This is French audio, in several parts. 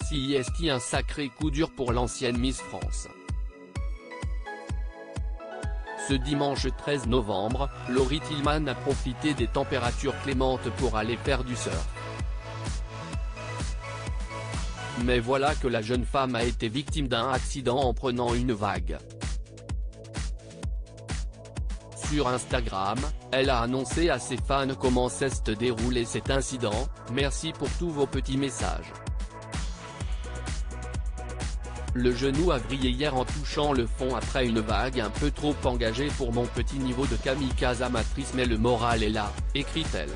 CIST, un sacré coup dur pour l'ancienne Miss France. Ce dimanche 13 novembre, Laurie Tillman a profité des températures clémentes pour aller faire du surf. Mais voilà que la jeune femme a été victime d'un accident en prenant une vague. Sur Instagram, elle a annoncé à ses fans comment s'est déroulé cet incident: « Merci pour tous vos petits messages. Le genou a vrillé hier en touchant le fond après une vague un peu trop engagée pour mon petit niveau de kamikaze amatrice, mais le moral est là », écrit-elle.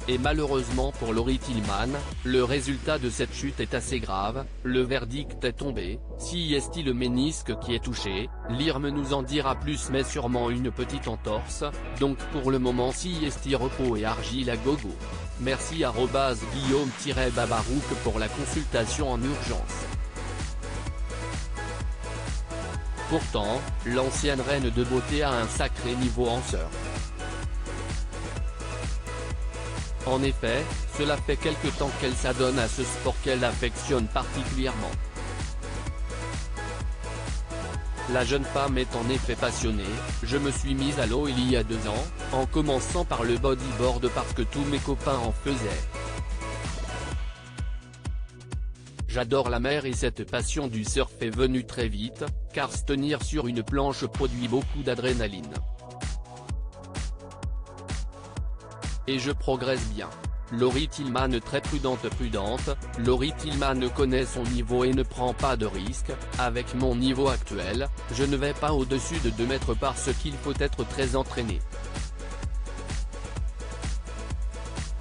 Et malheureusement pour Laurie Tillman, le résultat de cette chute est assez grave. Le verdict est tombé: CIST, le ménisque qui est touché. L'IRM nous en dira plus, mais sûrement une petite entorse, donc pour le moment CIST repos et argile à gogo. Merci @Guillaume-Babarouk pour la consultation en urgence. Pourtant, l'ancienne reine de beauté a un sacré niveau en surf. En effet, cela fait quelque temps qu'elle s'adonne à ce sport qu'elle affectionne particulièrement. La jeune femme est en effet passionnée. « Je me suis mise à l'eau il y a 2 ans, en commençant par le bodyboard parce que tous mes copains en faisaient. J'adore la mer et cette passion du surf est venue très vite, car se tenir sur une planche produit beaucoup d'adrénaline. Et je progresse bien. » Laurie Tillman très prudente. Laurie Tillman connaît son niveau et ne prend pas de risques. « Avec mon niveau actuel, je ne vais pas au-dessus de 2 mètres parce qu'il faut être très entraîné.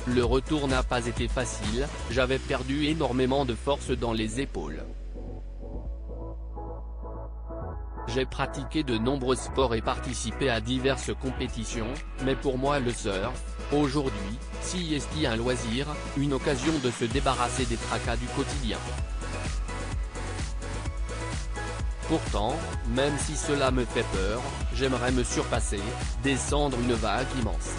Le retour n'a pas été facile, j'avais perdu énormément de force dans les épaules. J'ai pratiqué de nombreux sports et participé à diverses compétitions, mais pour moi le surf, aujourd'hui, CIST, un loisir, une occasion de se débarrasser des tracas du quotidien. Pourtant, même si cela me fait peur, j'aimerais me surpasser, descendre une vague immense.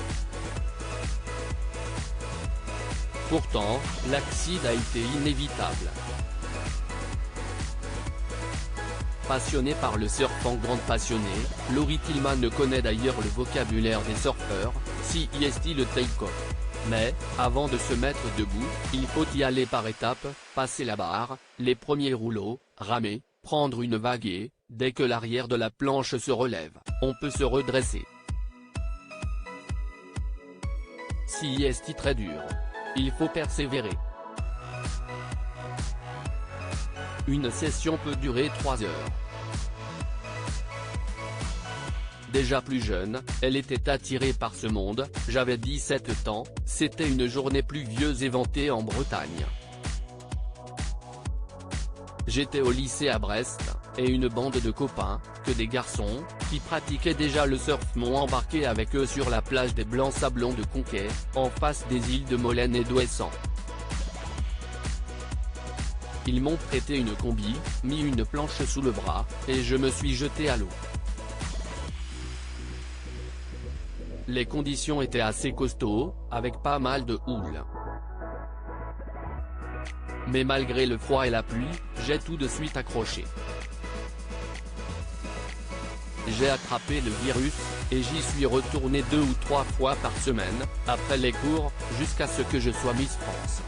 Pourtant, l'accident a été inévitable. Passionnée par le surf, en grande passionnée, Laurie Tillman connaît d'ailleurs le vocabulaire des surfeurs. CIST, le take-off. Mais, avant de se mettre debout, il faut y aller par étapes, passer la barre, les premiers rouleaux, ramer, prendre une vague et, dès que l'arrière de la planche se relève, on peut se redresser. CIST très dur. Il faut persévérer. Une session peut durer 3 heures. Déjà plus jeune, elle était attirée par ce monde. J'avais 17 ans, c'était une journée pluvieuse et ventée en Bretagne. J'étais au lycée à Brest, et une bande de copains, que des garçons, qui pratiquaient déjà le surf m'ont embarqué avec eux sur la plage des Blancs Sablons de Conquet, en face des îles de Molène et d'Ouessant. Ils m'ont prêté une combi, mis une planche sous le bras, et je me suis jeté à l'eau. Les conditions étaient assez costauds, avec pas mal de houle. Mais malgré le froid et la pluie, j'ai tout de suite accroché. J'ai attrapé le virus, et j'y suis retourné 2 ou 3 fois par semaine, après les cours, jusqu'à ce que je sois Miss France.